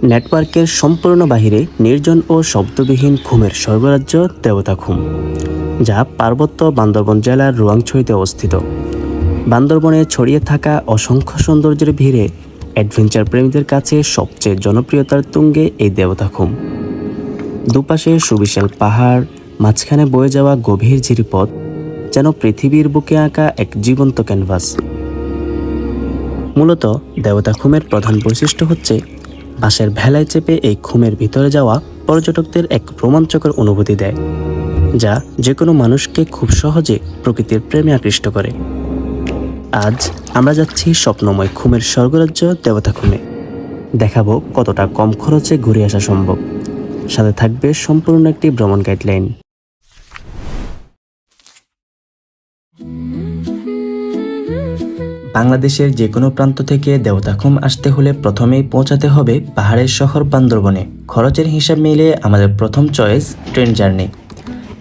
নেটওয়ার্কের সম্পূর্ণ বাহিরে নির্জন ও শব্দবিহীন ঘুমের স্বর্গরাজ্য দেবতাখুম, যা পার্বত্য বান্দরবন জেলার রোয়াংছড়িতে অবস্থিত। বান্দরবনে ছড়িয়ে থাকা অসংখ্য সৌন্দর্যের ভিড়ে অ্যাডভেঞ্চার প্রেমীদের কাছে সবচেয়ে জনপ্রিয়তার তুঙ্গে এই দেবতাখুম। দুপাশে সুবিশাল পাহাড়, মাঝখানে বয়ে যাওয়া গভীর ঝিরিপথ যেন পৃথিবীর বুকে আঁকা এক জীবন্ত ক্যানভাস। মূলত দেবতাখুমের প্রধান বৈশিষ্ট্য হচ্ছে বাঁশের ভেলায় চেপে এই খুমের ভিতরে যাওয়া পর্যটকদের এক রোমাঞ্চকর অনুভূতি দেয়, যা যে কোনো মানুষকে খুব সহজে প্রকৃতির প্রেমে আকৃষ্ট করে। আজ আমরা যাচ্ছি স্বপ্নময় খুমের স্বর্গরাজ্য দেবতাখুমে। দেখাবো কতটা কম খরচে ঘুরে আসা সম্ভব। সাথে থাকবে সম্পূর্ণ একটি ভ্রমণ গাইডলাইন। বাংলাদেশের যে কোনো প্রান্ত থেকে দেবতাখুম আসতে হলে প্রথমেই পৌঁছাতে হবে পাহাড়ের শহর বান্দরবনে। খরচের হিসাব মিলিয়ে আমাদের প্রথম চয়েস ট্রেন জার্নি।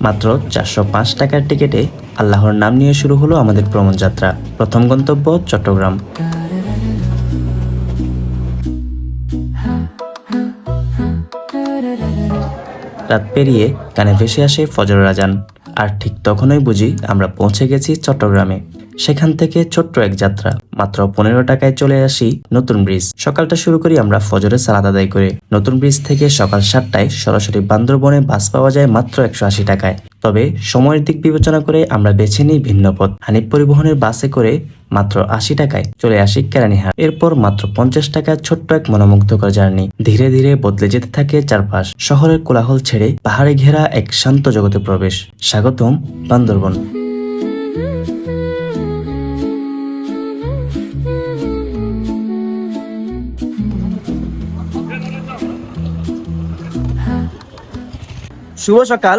মাত্র 405 টাকার টিকিটে আল্লাহর নাম নিয়ে শুরু হলো আমাদের ভ্রমণ যাত্রা। প্রথম গন্তব্য চট্টগ্রাম। রাত পেরিয়ে কানে ভেসে আসে ফজরের আজান, আর ঠিক তখনই বুঝি আমরা পৌঁছে গেছি চট্টগ্রামে। সেখান থেকে ছোট্ট এক যাত্রা, মাত্র 15 টাকায় চলে আসি নতুন ব্রিজ। সকালটা শুরু করি আমরা ফজরের সালাত আদায় করে। নতুন ব্রিজ থেকে সকাল 7টায় সরাসরি বান্দরবনে বাস পাওয়া যায় মাত্র 180 টাকায়। তবে সময়ের দিক বিবেচনা করে আমরা বেছে নিই ভিন্ন পথ। হানিফ পরিবহনের বাসে করে মাত্র 80 টাকায় চলে আসি কেরানীহাট। এরপর মাত্র 50 টাকায় ছোট্ট এক মনোমুগ্ধকর জার্নি। ধীরে ধীরে বদলে যেতে থাকে চারপাশ। শহরের কোলাহল ছেড়ে পাহাড়ে ঘেরা এক শান্ত জগতে প্রবেশ। স্বাগতম বান্দরবন। শুভ সকাল।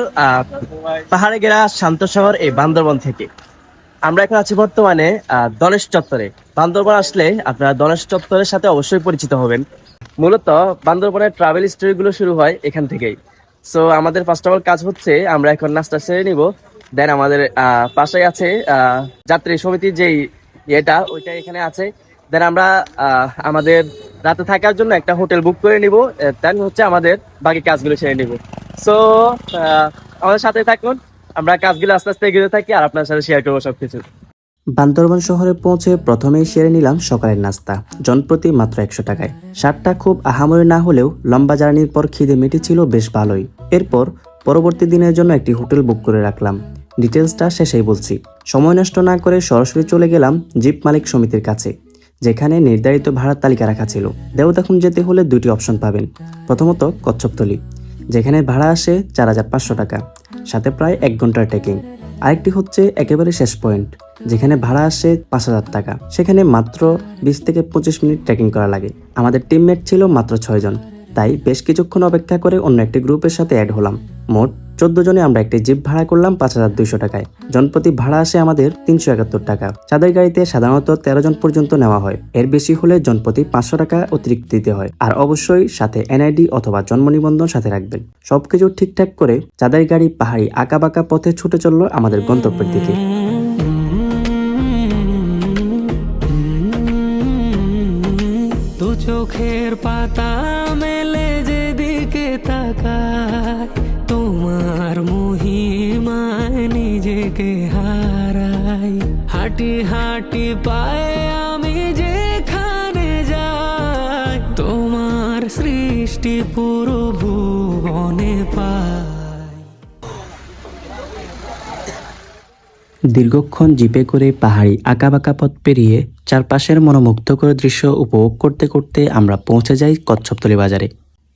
পাহাড়ে ঘেরা শান্ত শহর এই বান্দরবন থেকে আমরা এখন আছি বর্তমানে দনেশ চত্বরে। বান্দরবন আসলে আপনারা দনেশ চত্বরের সাথে অবশ্যই পরিচিত হবেন। মূলত বান্দরবনের ট্রাভেল স্টোরি গুলো শুরু হয় এখান থেকেই। সো আমাদের ফার্স্ট অফ অল কাজ হচ্ছে আমরা এখন নাস্তা সেরে নিব। দেন আমাদের পাশে আছে যাত্রী সমিতির যেই ইয়েটা, ওইটা এখানে আছে। দেন আমরা আমাদের রাতে থাকার জন্য একটা হোটেল বুক করে নিব। দেন হচ্ছে আমাদের বাকি কাজগুলো সেরে নিব। সো আমাদের সাথে থাকুন, আমরা কাজগুলো আস্তে আস্তে এগিয়ে থাকি আর আপনার সাথে শেয়ার করবো সবকিছু। বান্দরবন শহরে পৌঁছে প্রথমেই সেরে নিলাম সকালের নাস্তা, জনপ্রতি মাত্র 100 টাকায়। স্বাদটা খুব আহামরি না হলেও লম্বা জার্নির পর খিদে মিটেছিল বেশ ভালোই। এরপর পরবর্তী দিনের জন্য একটি হোটেল বুক করে রাখলাম। ডিটেলসটা শেষেই বলছি। সময় নষ্ট না করে সরাসরি চলে গেলাম জিপ মালিক সমিতির কাছে, যেখানে নির্ধারিত ভাড়ার তালিকা রাখা ছিল। দেবতাখুম যেতে হলে দুটি অপশন পাবেন। প্রথমত কচ্ছপতলি, যেখানে ভাড়া আসে 4500 টাকা, সাথে প্রায় 1 ঘন্টার ট্রেকিং। আরেকটি হচ্ছে একেবারে শেষ পয়েন্ট, যেখানে ভাড়া আসে 5000 টাকা। সেখানে মাত্র 20 থেকে 25 মিনিট ট্রেকিং করা লাগে। আমাদের টিমমেট ছিল মাত্র 6 জন, তাই বেশ কিছুক্ষণ অপেক্ষা করে অন্য একটি গ্রুপের সাথে অ্যাড হলাম। মোট 14 জনে আমরা একটি জিপ ভাড়া করলাম 5200 টাকায়। জনপ্রতি ভাড়া আসে আমাদের 371 টাকা। চাঁদের গাড়িতে সাধারণত 13 জন পর্যন্ত নেওয়া হয়। এর বেশি হলে জনপ্রতি 500 টাকা অতিরিক্ত দিতে হয়। আর অবশ্যই সাথে এনআইডি অথবা জন্ম নিবন্ধন সাথে রাখবেন। সবকিছু ঠিকঠাক করে চাঁদের গাড়ি পাহাড়ি আঁকাবাঁকা পথে ছুটে চললো আমাদের গন্তব্যের দিকে। চোখের পাতা মেলে যেদিকে তাকায়, তোমার মহিমায় নিজেকে হারাই। হাঁটি হাঁটি পায়ে আমি যেখানে যাই, তোমার সৃষ্টি পুরো ভুবনে পাই। দীর্ঘক্ষণ জিপে করে পাহাড়ি আঁকাবাঁকা পথ পেরিয়ে চারপাশের মনোমুগ্ধকর দৃশ্য উপভোগ করতে করতে আমরা পৌঁছে যাই কচ্ছপতলি বাজারে।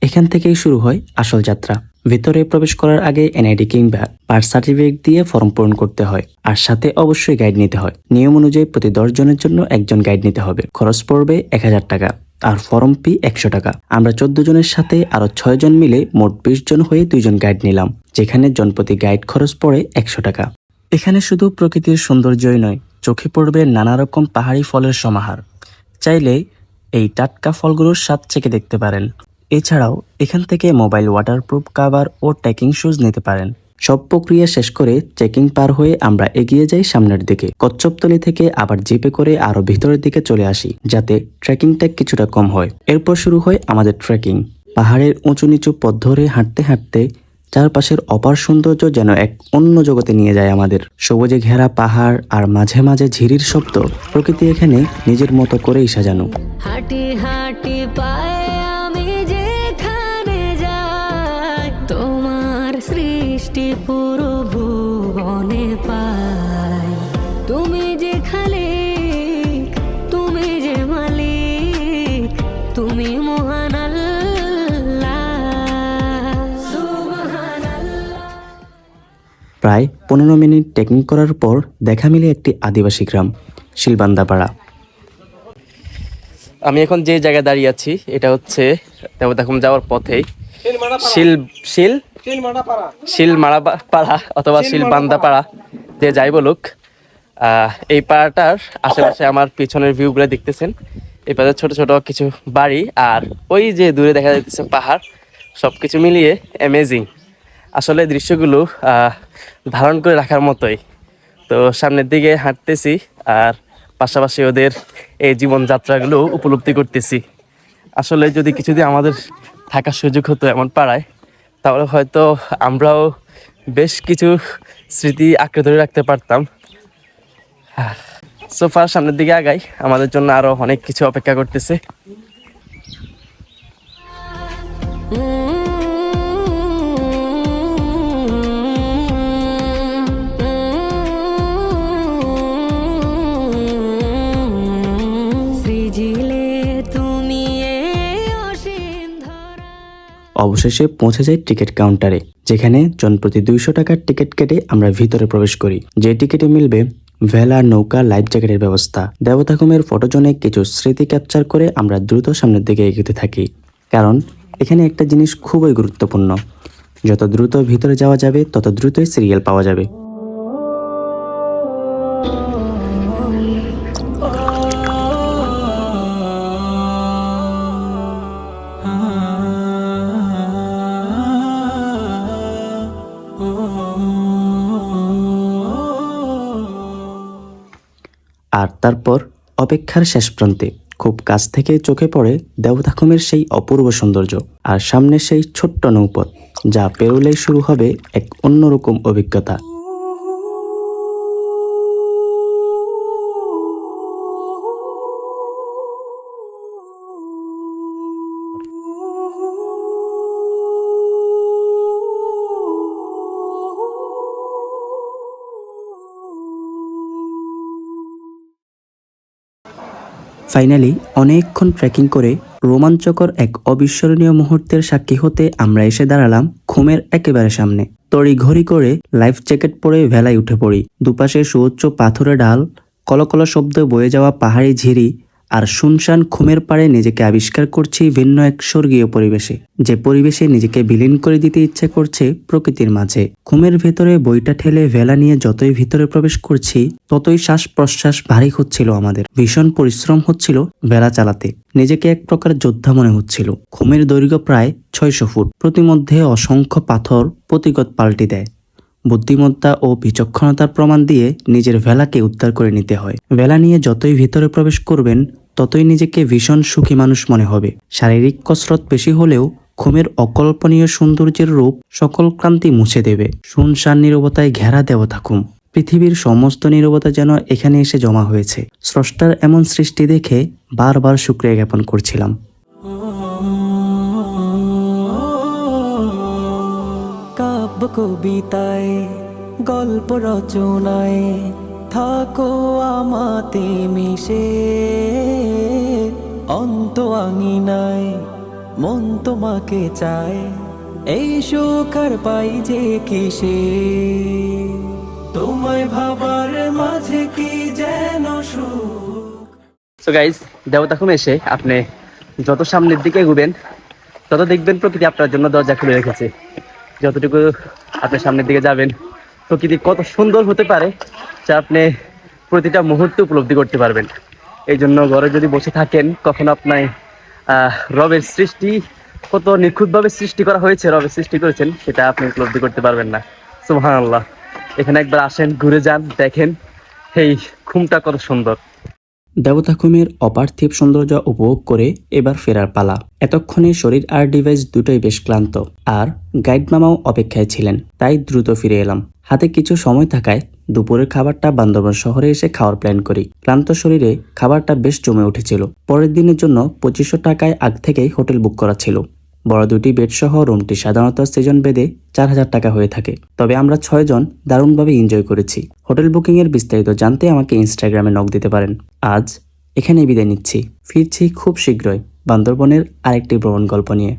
এখান থেকেই শুরু হয় আসল যাত্রা। ভিতরে প্রবেশ করার আগে এনআইডি কিংবা বার্থ সার্টিফিকেট দিয়ে ফর্ম পূরণ করতে হয়, আর সাথে অবশ্যই গাইড নিতে হয়। নিয়ম অনুযায়ী প্রতি 10 জনের জন্য একজন গাইড নিতে হবে। খরচ পড়বে 1000 টাকা, আর ফর্ম ফি 100 টাকা। আমরা 14 জনের সাথে আরো 6 জন মিলে মোট 20 জন হয়ে 2 জন গাইড নিলাম, যেখানে জনপ্রতি গাইড খরচ পড়ে 100 টাকা। এখানে শুধু প্রকৃতির সৌন্দর্যই নয়, চোখে পড়বে নানা রকম পাহাড়ি ফলের সমাহার। চাইলে এই টাটকা ফলগুলোর স্বাদ চেখে দেখতে পারেন। এছাড়াও এখান থেকে মোবাইল ওয়াটারপ্রুফ কাভার ও ট্রেকিং শুজ নিতে পারেন। সব প্রক্রিয়া শেষ করে চেকিং পার হয়ে আমরা এগিয়ে যাই সামনের দিকে। কচ্ছপতলি থেকে আবার জিপে করে আরো ভিতরের দিকে চলে আসি, যাতে ট্রেকিংটা কিছুটা কম হয়। এরপর শুরু হয় আমাদের ট্রেকিং। পাহাড়ের উঁচু নিচু পথ ধরে হাঁটতে হাঁটতে চারপাশের অপার সৌন্দর্য যেন এক অন্য জগতে নিয়ে যায় আমাদের। সবুজে ঘেরা পাহাড় আর মাঝে মাঝে ঝিরির শব্দ, প্রকৃতি এখানে নিজের মতো করেই সাজানো। হাঁটি হাঁটি পায়ে আমি যেখানে যাই, তোমার সৃষ্টি পুরো ভুবনে পাই। তুমি যে খালিক, তুমি যে মালিক, তুমি মহান আল্লাহ, সুবহানাল্লাহ। প্রায় 15 মিনিট ট্রেকিং করার পর দেখা মিলে একটি আদিবাসী গ্রাম, শিলবান্দাপাড়া। আমি এখন যে জায়গায় দাঁড়িয়ে আছি এটা হচ্ছে দেবতাখুম যাওয়ার পথেই শিলমাড়াপাড়া অথবা শিলবান্দাপাড়া, যে যাই বলুক। এই পাড়াটার আশেপাশে আমার পিছনের ভিউগুলো দেখতেছেন। এই পাশে ছোট ছোট কিছু বাড়ি আর ওই যে দূরে দেখা যাচ্ছে পাহাড়, সব কিছু মিলিয়ে অ্যামেজিং। আসলে দৃশ্যগুলো ধারণ করে রাখার মতোই। তো সামনের দিকে হাঁটতেছি আর পাশাপাশি ওদের এই জীবনযাত্রাগুলো উপলব্ধি করতেছি। আসলে যদি কিছুদিন আমাদের থাকার সুযোগ হতো এমন পাড়ায়, তাহলে হয়তো আমরাও বেশ কিছু স্মৃতি আঁকড়ে ধরে রাখতে পারতাম। সোফার সামনের দিকে আগাই, আমাদের জন্য আরো অনেক কিছু অপেক্ষা করতেছে। অবশেষে পৌঁছে যাই টিকিট কাউন্টারে, যেখানে জনপ্রতি 200 টাকার টিকিট কেটে আমরা ভিতরে প্রবেশ করি। যে টিকিটে মিলবে ভেলা, নৌকা, লাইফ জ্যাকেটের ব্যবস্থা। দেবতাখুমের ফটোজনে কিছু স্মৃতি ক্যাপচার করে আমরা দ্রুত সামনের দিকে এগোতে থাকি, কারণ এখানে একটা জিনিস খুবই গুরুত্বপূর্ণ, যত দ্রুত ভিতরে যাওয়া যাবে তত দ্রুতই সিরিয়াল পাওয়া যাবে। আর তারপর অপেক্ষার শেষ প্রান্তে খুব কাছ থেকে চোখে পড়ে দেবতাখুমের সেই অপূর্ব সৌন্দর্য আর সামনে সেই ছোট্ট নৌপথ, যা পেরোলেই শুরু হবে এক অন্যরকম অভিজ্ঞতা। ফাইনালি অনেকক্ষণ ট্রেকিং করে রোমাঞ্চকর এক অবিস্মরণীয় মুহূর্তের সাক্ষী হতে আমরা এসে দাঁড়ালাম খুমের একেবারে সামনে। তড়িঘড়ি করে লাইফ জ্যাকেট পরে ভেলায় উঠে পড়ি। দুপাশে সুউচ্চ পাথরের ঢাল, কলকল শব্দে বয়ে যাওয়া পাহাড়ি ঝিরি আর শুনশান খুমের পাড়ে নিজেকে আবিষ্কার করছি ভিন্ন এক স্বর্গীয় পরিবেশে, যে পরিবেশে নিজেকে বিলীন করে দিতে ইচ্ছে করছে প্রকৃতির মাঝে। খুমের ভেতরে বইটা ঠেলে ভেলা নিয়ে যতই ভিতরে প্রবেশ করছি, ততই শ্বাস প্রশ্বাস ভারী হচ্ছিল আমাদের। ভীষণ পরিশ্রম হচ্ছিল ভেলা চালাতে, নিজেকে এক প্রকার যোদ্ধা মনে হচ্ছিল। খুমের দৈর্ঘ্য প্রায় 600 ফুট, প্রতিমধ্যে অসংখ্য পাথর প্রতিগত পাল্টি দেয়। বুদ্ধিমত্তা ও বিচক্ষণতার প্রমাণ দিয়ে নিজের ভেলাকে উদ্ধার করে নিতে হয়। ভেলা নিয়ে যতই ভিতরে প্রবেশ করবেন, ততই নিজেকে ভীষণ সুখী মানুষ মনে হবে। শারীরিক কসরত বেশি হলেও খুমের অকল্পনীয় সৌন্দর্যের রূপ সকল ক্লান্তি মুছে দেবে। শুনশান নীরবতায় ঘেরা দেবতাখুম, পৃথিবীর সমস্ত নীরবতা যেন এখানে এসে জমা হয়েছে। স্রষ্টার এমন সৃষ্টি দেখে বারবার শুকরিয়া জ্ঞাপন করছিলাম। কাব্য কবিতায়, গল্প রচনায় থাকো আমাতে মিশে, অন্ত আঙিনায় মন তোমাকে চায়, এই সুখ আর পাই যে কিসে, তোমায় ভাবার মাঝে কি যেন সুখ। সো গাইস, দেবতাখুম এসে আপনি যত সামনের দিকে এগোবেন তত দেখবেন প্রকৃতি আপনার জন্য দরজা খুলে রেখেছে। যতটুকু আপনি সামনের দিকে যাবেন, প্রকৃতি কত সুন্দর হতে পারে যা আপনি প্রতিটা মুহূর্তে উপলব্ধি করতে পারবেন। এই জন্য ঘরে যদি বসে থাকেন, কখনো আপনার রবের সৃষ্টি কত নিখুঁতভাবে সৃষ্টি করা হয়েছে, রবের সৃষ্টি করেছেন, সেটা আপনি উপলব্ধি করতে পারবেন না। সুবহানাল্লাহ। এখানে একবার আসেন, ঘুরে যান, দেখেন এই খুমটা কত সুন্দর। দেবতাখুমের অপার্থিব সৌন্দর্য উপভোগ করে এবার ফেরার পালা। এতক্ষণে শরীর আর ডিভাইস দুটোই বেশ ক্লান্ত, আর গাইড মামাও অপেক্ষায় ছিলেন, তাই দ্রুত ফিরে এলাম। হাতে কিছু সময় থাকায় দুপুরের খাবারটা বান্দরবান শহরে এসে খাওয়ার প্ল্যান করি। ক্লান্ত শরীরে খাবারটা বেশ জমে উঠেছিল। পরের দিনের জন্য 2500 টাকায় আগ থেকেই হোটেল বুক করা ছিল। বড় দুটি বেড সহ রুমটি সাধারণত সিজন বেদে 4000 টাকা হয়ে থাকে, তবে আমরা 6 জন দারুণভাবে এনজয় করেছি। হোটেল বুকিং এর বিস্তারিত জানতে আমাকে ইনস্টাগ্রামে নক দিতে পারেন। আজ এখানেই বিদায় নিচ্ছি, ফিরছি খুব শীঘ্রই বান্দরবনের আরেকটি ভ্রমণ গল্প নিয়ে।